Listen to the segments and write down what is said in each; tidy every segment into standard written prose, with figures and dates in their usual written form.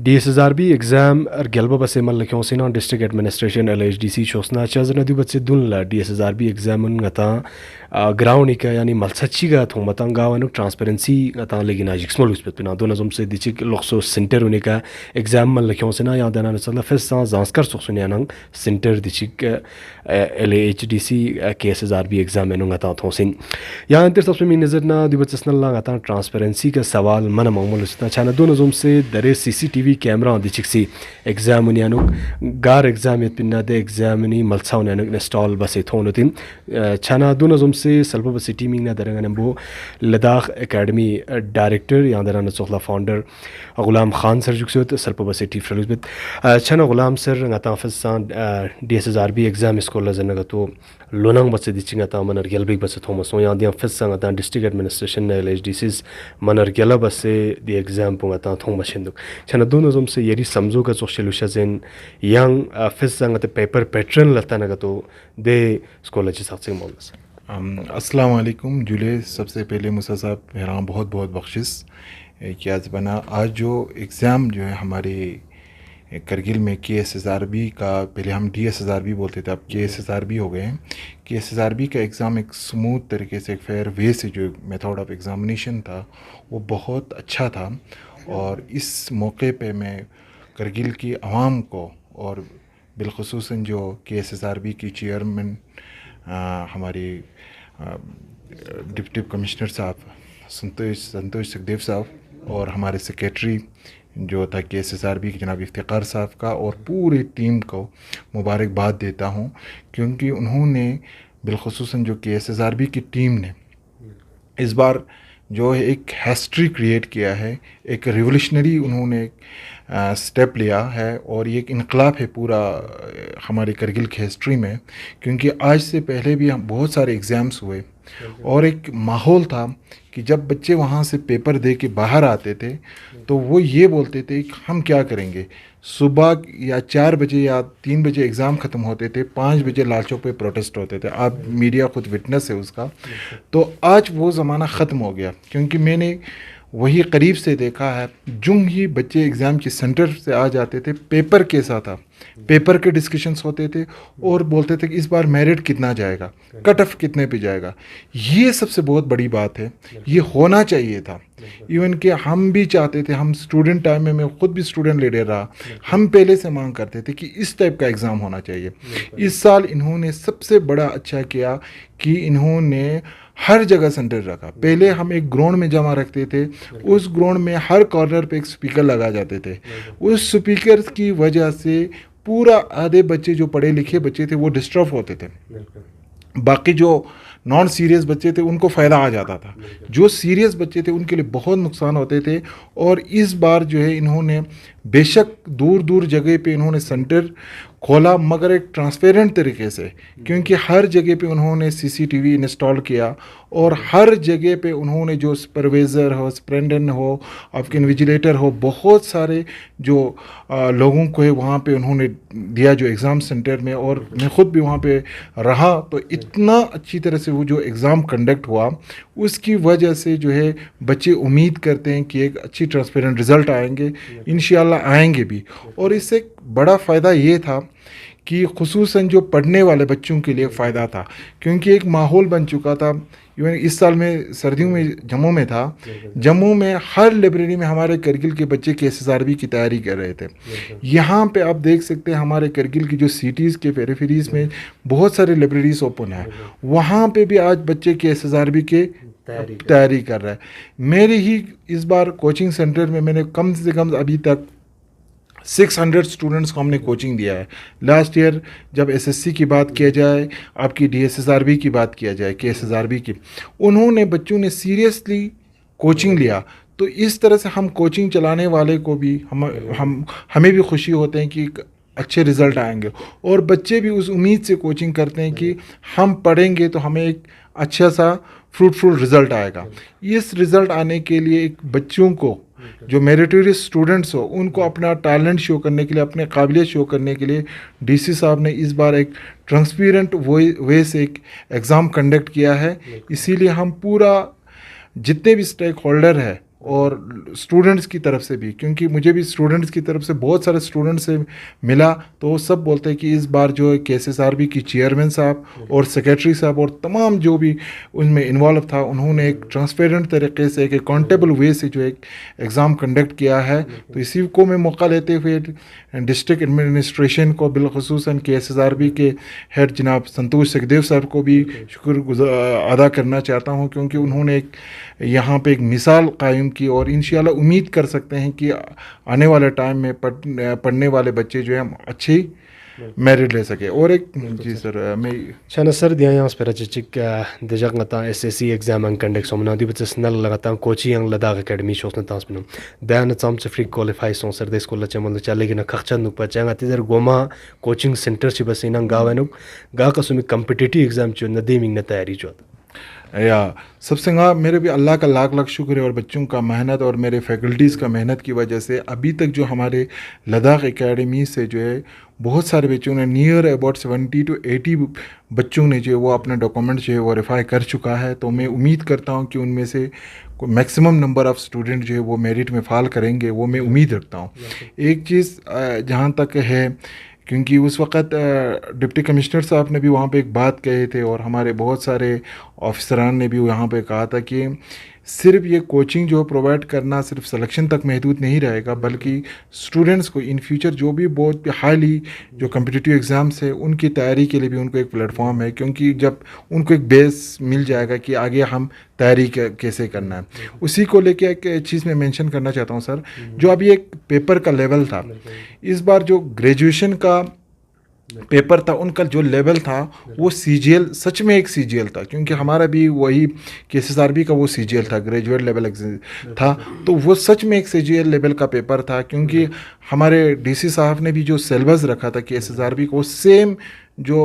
DSSRB exam gelba base mal kyosina district administration LHDC chosna chazna du batse dunla DSSRB exam ngata ground ka yani malsachi ga thong matanga wanu transparency ngata legina jixmol uspet pina dona zum se dichik lokso center unika exam mal kyosina ya dana sala fes zanskar soxunya nang center dichik LHDC KSSRB exam enu ngata thosin ya anter sabse min nazarna du batsna la ngata transparency ka sawal mana mamul usna chana dona zum se dare CCTV camera दिचिक्सी exam उन्यानुक गार exam यत pinna दे exam नि Malsa उन्यानुक install बसे थोनुतिन छाना दुनो जुमसे सल्प बसे टीमिंग ना दरंग नंबो लद्दाख एकेडमी डायरेक्टर या दरन सोखला फाउंडर गुलाम खान सर जुक्सोत सल्प बसे टी फ्रलुजबत छाना गुलाम सर ngata फसान DSSRB एग्जाम स्कूल जनगतो लोनंग बसे दिचिंग ता मनर गेलबिक बसे थोमस या दिया फसान ता डिस्ट्रिक्ट एडमिनिस्ट्रेशन LHDCs मनर गेला बसे दि एग्जाम पुंगा ता थोमसिंदुक छाना दोनों जुम से यरी समझो का सोशल शेन यंग फिस संगत पेपर पैटर्न लता नगा तो दे स्कॉलेज सक्सेस मोल्स अस्सलाम वालेकुम जुले सबसे पहले मूसा साहब मेरा बहुत बहुत बख्शिश कि आज बना आज जो एग्ज़ाम जो है हमारे करगिल में KSSRB का पहले हम DSSRB बोलते थे अब KSSRB हो गए हैं KSSRB का एग्ज़ाम एक स्मूथ तरीके से एक फेयर वे से जो मेथड ऑफ एग्ज़ामिनेशन था वो बहुत अच्छा था। और इस मौके पे मैं करगिल की आवाम को और बिलखुसूसन जो KSSRB की चेयरमैन हमारी डिप्टी कमिश्नर साहब संतोष सुखदेव साहब और हमारे सेक्रेटरी जो था KSSRB के जनाब इफ्तिकार साहब का और पूरी टीम को मुबारकबाद देता हूँ, क्योंकि उन्होंने बिलखुसूसन जो KSSRB की टीम ने इस बार जो है एक हिस्ट्री क्रिएट किया है, एक रिवोल्यूशनरी उन्होंने स्टेप लिया है और ये एक इनकलाब है पूरा हमारे करगिल की हिस्ट्री में। क्योंकि आज से पहले भी हम बहुत सारे एग्ज़ाम्स हुए और एक माहौल था कि जब बच्चे वहाँ से पेपर दे के बाहर आते थे तो वो ये बोलते थे कि हम क्या करेंगे, सुबह या 4 बजे या 3 बजे एग्ज़ाम ख़त्म होते थे, 5 बजे लाल चौक पे प्रोटेस्ट होते थे। आप मीडिया खुद विटनेस है उसका। तो आज वो ज़माना ख़त्म हो गया, क्योंकि मैंने वही करीब से देखा है। जो ही बच्चे एग्ज़ाम के सेंटर से आ जाते थे पेपर कैसा था, पेपर के डिस्कशंस होते थे और बोलते थे कि इस बार मेरिट कितना जाएगा, कट ऑफ कितने पे जाएगा। ये सबसे बहुत बड़ी बात है, ये होना चाहिए था। इवन कि हम भी चाहते थे, हम स्टूडेंट टाइम में मैं खुद भी स्टूडेंट लीडर रहा, हम पहले से मांग करते थे कि इस टाइप का एग्ज़ाम होना चाहिए। इस साल इन्होंने सबसे बड़ा अच्छा किया कि इन्होंने हर जगह सेंटर रखा। पहले हम एक ग्राउंड में जमा रखते थे, उस ग्राउंड में हर कॉर्नर पे एक स्पीकर लगा जाते थे। उस स्पीकर की वजह से पूरा आधे बच्चे जो पढ़े लिखे बच्चे थे वो डिस्टर्ब होते थे, बाकी जो नॉन सीरियस बच्चे थे उनको फ़ायदा आ जाता था, जो सीरियस बच्चे थे उनके लिए बहुत नुकसान होते थे। और इस बार जो है इन्होंने बेशक दूर दूर जगह पे इन्होंने सेंटर खोला, मगर एक ट्रांसपेरेंट तरीके से, क्योंकि हर जगह पे उन्होंने CCTV इंस्टॉल किया और हर जगह पे उन्होंने जो सुपरवाइज़र हो, सुपरिटेंडेंट हो, आपके इन्विजिलेटर हो, बहुत सारे जो लोगों को है वहाँ पे उन्होंने दिया जो एग्ज़ाम सेंटर में। और मैं ख़ुद भी वहाँ पे रहा, तो इतना अच्छी तरह से वो जो एग्ज़ाम कंडक्ट हुआ उसकी वजह से जो है बच्चे उम्मीद करते हैं कि एक अच्छी ट्रांसपेरेंट रिज़ल्ट आएंगे, इंशाल्लाह आएंगे भी। और इससे एक बड़ा फ़ायदा ये था कि खुसूसन जो पढ़ने वाले बच्चों के लिए फ़ायदा था, क्योंकि एक माहौल बन चुका था। इवन इस साल में सर्दियों में जम्मू में था, जम्मू में हर लाइब्रेरी में हमारे करगिल के बच्चे KSSRB की तैयारी कर रहे थे। यहाँ पे आप देख सकते हैं हमारे करगिल की जो सिटीज़ के पेरिफेरीज़ में बहुत सारे लाइब्रेरीज ओपन है, वहाँ पे भी आज बच्चे KSSRB के तैयारी कर रहे हैं। मेरे ही इस बार कोचिंग सेंटर में मैंने कम से कम अभी तक 600 स्टूडेंट्स को हमने कोचिंग दिया है। लास्ट ईयर जब SSC की बात किया जाए, आपकी DSSRB की बात किया जाए, KSSRB की, उन्होंने बच्चों ने सीरियसली कोचिंग लिया। तो इस तरह से हम कोचिंग चलाने वाले को भी हमें भी खुशी होते हैं कि अच्छे रिज़ल्ट आएंगे, और बच्चे भी उस उम्मीद से कोचिंग करते हैं कि हम पढ़ेंगे तो हमें एक अच्छा सा फ्रूटफुल रिज़ल्ट आएगा। इस रिज़ल्ट आने के लिए एक बच्चों को जो मेरिटोरियस स्टूडेंट्स हो उनको अपना टैलेंट शो करने के लिए, अपने काबिलियत शो करने के लिए DC साहब ने इस बार एक ट्रांसपेरेंट वे से एक एग्ज़ाम कंडक्ट किया है। इसीलिए हम पूरा जितने भी स्टेक होल्डर है और स्टूडेंट्स की तरफ से भी, क्योंकि मुझे भी स्टूडेंट्स की तरफ से बहुत सारे स्टूडेंट्स से मिला, तो वो सब बोलते हैं कि इस बार जो है KSSRB की चेयरमैन साहब और सेक्रेटरी साहब और तमाम जो भी उनमें इन्वॉल्व था, उन्होंने एक ट्रांसपेरेंट तरीके से, एक अकाउंटेबल वे से जो एक एग्ज़ाम कंडक्ट किया है। तो इसी को मैं मौका लेते हुए डिस्ट्रिक्ट एडमिनिस्ट्रेशन को, बिलखुसूसन KSSRB के हेड जनाब संतोष सखदेव सर को भी शुक्र अदा करना चाहता हूँ, क्योंकि उन्होंने एक यहाँ पे एक मिसाल कायम की, और इंशाल्लाह उम्मीद कर सकते हैं कि आने वाले टाइम में पढ़ने वाले बच्चे जो हैं अच्छी मेरिट ले सके। और एक जी सर, मैं Shana sir dia yang spera chichik dejak ngata SSC exam ang conduct somna di bachas nal lagata coaching ang Ladakh academy shows na tasminum dan cham se free qualify son sir de school la chamal chale gina khachan nu pachanga ti der goma coaching center chi basina gawanuk ga kasumi competitive exam chu na deming na tayari chu या सबसे मेरे भी अल्लाह का लाख लाख शुक्र है, और बच्चों का मेहनत और मेरे फैकल्टीज़ का मेहनत की वजह से अभी तक जो हमारे लद्दाख एकेडमी से जो है बहुत सारे बच्चों ने नियर अबाउट 70 to 80 बच्चों ने जो है वो अपना डॉक्यूमेंट जो है वो वेरीफाई कर चुका है। तो मैं उम्मीद करता हूँ कि उनमें से मैक्सिमम नंबर ऑफ़ स्टूडेंट जो है वो मेरिट में फ़ाल करेंगे, वो मैं उम्मीद रखता हूँ। एक चीज़ जहाँ तक है, क्योंकि उस वक़्त डिप्टी कमिश्नर साहब ने भी वहाँ पे एक बात कहे थे, और हमारे बहुत सारे ऑफिसरान ने भी यहाँ पे कहा था कि सिर्फ ये कोचिंग जो प्रोवाइड करना सिर्फ सिलेक्शन तक महदूद नहीं रहेगा, बल्कि स्टूडेंट्स को इन फ्यूचर जो भी बहुत हाईली जो कम्पिटिटिव एग्ज़ाम्स है उनकी तैयारी के लिए भी उनको एक प्लेटफॉर्म है, क्योंकि जब उनको एक बेस मिल जाएगा कि आगे हम तैयारी कैसे करना है। उसी को लेके एक चीज़ मैं मेंशन करना चाहता हूँ सर, जो अभी एक पेपर का लेवल था, इस बार जो ग्रेजुएशन का पेपर था उनका जो लेवल था वो CGL सच में एक CGL था, क्योंकि हमारा भी वही KSSRB का वो CGL था, ग्रेजुएट लेवल था, तो वो सच में एक CGL लेवल का पेपर था। क्योंकि हमारे DC साहब ने भी जो सिलेबस रखा था KSSRB को सेम जो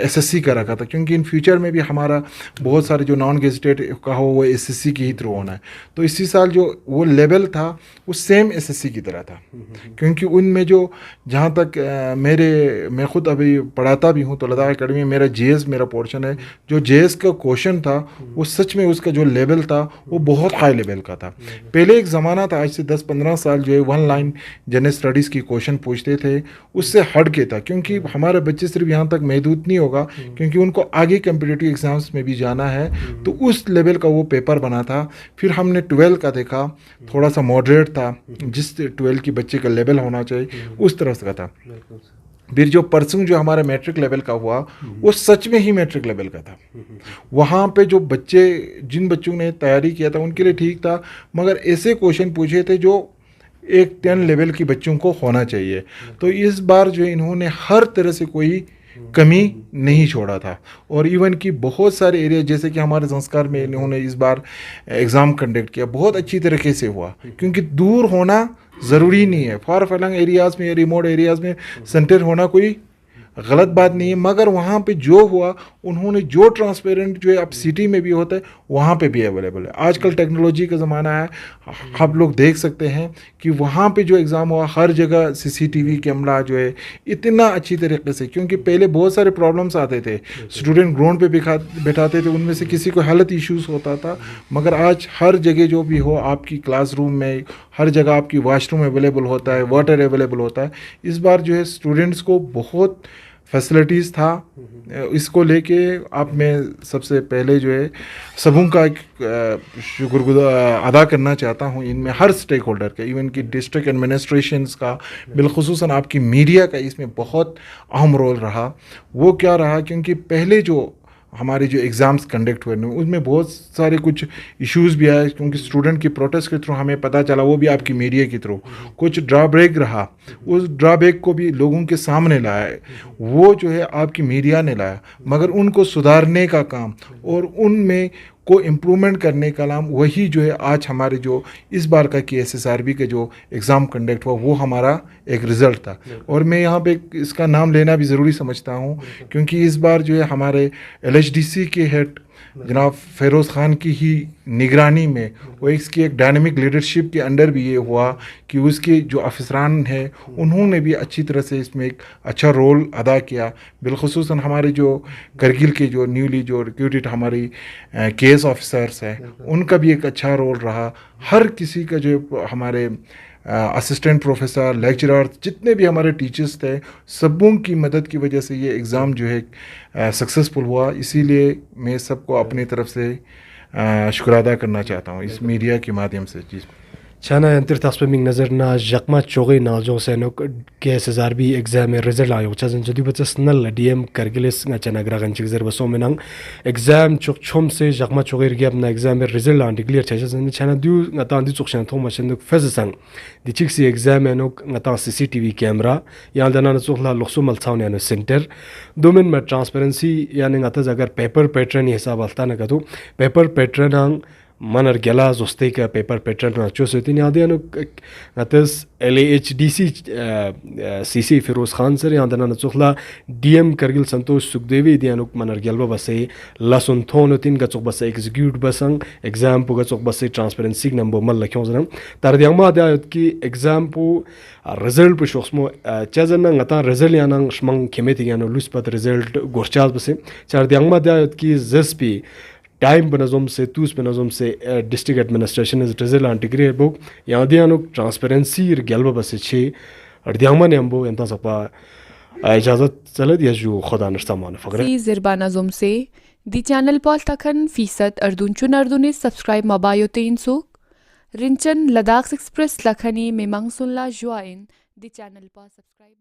SSC का रखा था, क्योंकि इन फ्यूचर में भी हमारा बहुत सारे जो नॉन गेजेटेड का हो वो SSC के ही थ्रू होना है। तो इसी साल जो वो लेवल था वो सेम SSC की तरह था, क्योंकि उनमें जो जहाँ तक मैं ख़ुद अभी पढ़ाता भी हूँ, तो लद्दाख एकेडमी में मेरा JS मेरा पोर्शन है, जो JS का क्वेश्चन था वो सच में उसका जो लेवल था वो बहुत हाई लेवल का था। पहले एक ज़माना था, आज से 10-15 साल जो है 1 लाइन जनरल स्टडीज़ की क्वेश्चन पूछते थे, उससे हट के था, क्योंकि हमारे बच्चे सिर्फ यहाँ तक महदूद नहीं होगा, क्योंकि उनको आगे कम्पिटिटिव एग्ज़ाम्स में भी जाना है। तो उस लेवल का वो पेपर बना था। फिर हमने 12 का देखा, थोड़ा सा मॉडरेट था, जिस 12 की बच्चे का लेवल होना चाहिए उस तरह का था। फिर जो परसों जो हमारा मैट्रिक लेवल का हुआ वो सच में ही मैट्रिक लेवल का था। वहाँ पे जो बच्चे, जिन बच्चों ने तैयारी किया था उनके लिए ठीक था, मगर ऐसे क्वेश्चन पूछे थे जो एक 10 लेवल की बच्चों को होना चाहिए। तो इस बार जो इन्होंने हर तरह से कोई कमी नहीं छोड़ा था, और इवन कि बहुत सारे एरिया, जैसे कि हमारे संस्कार में इन्होंने इस बार एग्ज़ाम कंडक्ट किया, बहुत अच्छी तरीके से हुआ, क्योंकि दूर होना ज़रूरी नहीं है, फार फलंग एरियाज़ में, रिमोट एरियाज़ में सेंटर होना कोई गलत बात नहीं है, मगर वहाँ पे जो हुआ उन्होंने जो ट्रांसपेरेंट जो है अब सिटी में भी होता है वहाँ पे भी अवेलेबल है। आजकल टेक्नोलॉजी का ज़माना है, आप लोग देख सकते हैं कि वहाँ पे जो एग्ज़ाम हुआ हर जगह CCTV कैमरा जो है इतना अच्छी तरीके से, क्योंकि पहले बहुत सारे प्रॉब्लम्स आते थे, स्टूडेंट ग्राउंड पे बैठाते थे, उनमें से किसी को हेल्थ इश्यूज़ होता था, मगर आज हर जगह जो भी हो आपकी क्लासरूम में हर जगह आपकी वॉशरूम अवेलेबल होता है, वाटर अवेलेबल होता है। इस बार जो है स्टूडेंट्स को बहुत फैसिलिटीज़ था। इसको लेके आप मैं सबसे पहले जो है सबों का शुक्रगुज़ार अदा करना चाहता हूँ, इनमें हर स्टेक होल्डर का, इवन कि डिस्ट्रिक्ट एडमिनिस्ट्रेशंस का, बिलखुसूसन आपकी मीडिया का इसमें बहुत अहम रोल रहा। वो क्या रहा, क्योंकि पहले जो हमारे जो एग्ज़ाम्स कंडक्ट हुए उसमें बहुत सारे कुछ इश्यूज़ भी आए, क्योंकि स्टूडेंट की प्रोटेस्ट के थ्रू हमें पता चला, वो भी आपकी मीडिया के थ्रू कुछ ड्रॉबैक रहा, उस ड्रॉबैक को भी लोगों के सामने लाया है, वो जो है आपकी मीडिया ने लाया, मगर उनको सुधारने का काम और उनमें को इम्प्रूवमेंट करने का काम, वही जो है आज हमारे जो इस बार का KSSRB के जो एग्ज़ाम कंडक्ट हुआ वो हमारा एक रिज़ल्ट था। और मैं यहाँ पे इसका नाम लेना भी ज़रूरी समझता हूँ, क्योंकि इस बार जो है हमारे LHDC के हेड जनाब फ़िरोज़ ख़ान की ही निगरानी में और इसकी एक डायनेमिक लीडरशिप के अंडर भी ये हुआ कि उसके जो अफसरान हैं उन्होंने भी अच्छी तरह से इसमें एक अच्छा रोल अदा किया। बिलख़ुसूसन हमारे जो करगिल के जो न्यूली जो रिक्रूटेड हमारी केस ऑफिसर्स हैं उनका भी एक अच्छा रोल रहा। हर किसी का जो हमारे असिस्टेंट प्रोफेसर लेक्चरर जितने भी हमारे टीचर्स थे सबों की मदद की वजह से ये एग्ज़ाम जो है सक्सेसफुल हुआ। इसीलिए मैं सबको अपनी तरफ से शुक्र अदा करना चाहता हूँ इस मीडिया के माध्यम से। जी Chana yantir tasmiming nazar na jakma chogi na jo senok KSSRB exam result ayo chazan jadi bachas nal DM kargilis nga chana gragan chigzer baso menang exam chok chom se jakma chogi rgyab na exam result and declare chazan chana du nga tan di chokshan thoma shenduk fezasang di chiksi exam enok nga ta CCTV camera yan dana na chokla lokso mal chawn yan center domain ma transparency yani nga ta agar paper pattern hisab alta na gadu paper pattern ang manar gela zoste ka paper pattern na chosetin yadiano natas LAHDC CC Firoz Khan sir yandana natsukla DM Kargil Santosh Sukhdevi dianuk manar gelba base lasun thonotin gachok base execute basang exam pu gachok base transparency number mal lakhyon zanam tar diangma da ki exam pu result pu shoxmo chazana ngata result yanang shmang khemeti yano luspat result gorchal base char diangma da ki zsp time बनजम से तूस बनजम से district administration इज result आन डिग्री बुक यादियानो ट्रांसपेरेंसी गेलबा बस छे अर्दियांमा ने हमबो एंता सपा इजाजत चले दिया जो खुदा नस्तामान फकरे जिरबाना जुम से दी चैनल पाल तखन फीसद अर्दुन अर्दुने सब्सक्राइब मबायोते इनसुक रिंचन लद्दाख एक्सप्रेस लखनी मेमंग सुनला जुआइन दी चैनल पाल सब्सक्राइब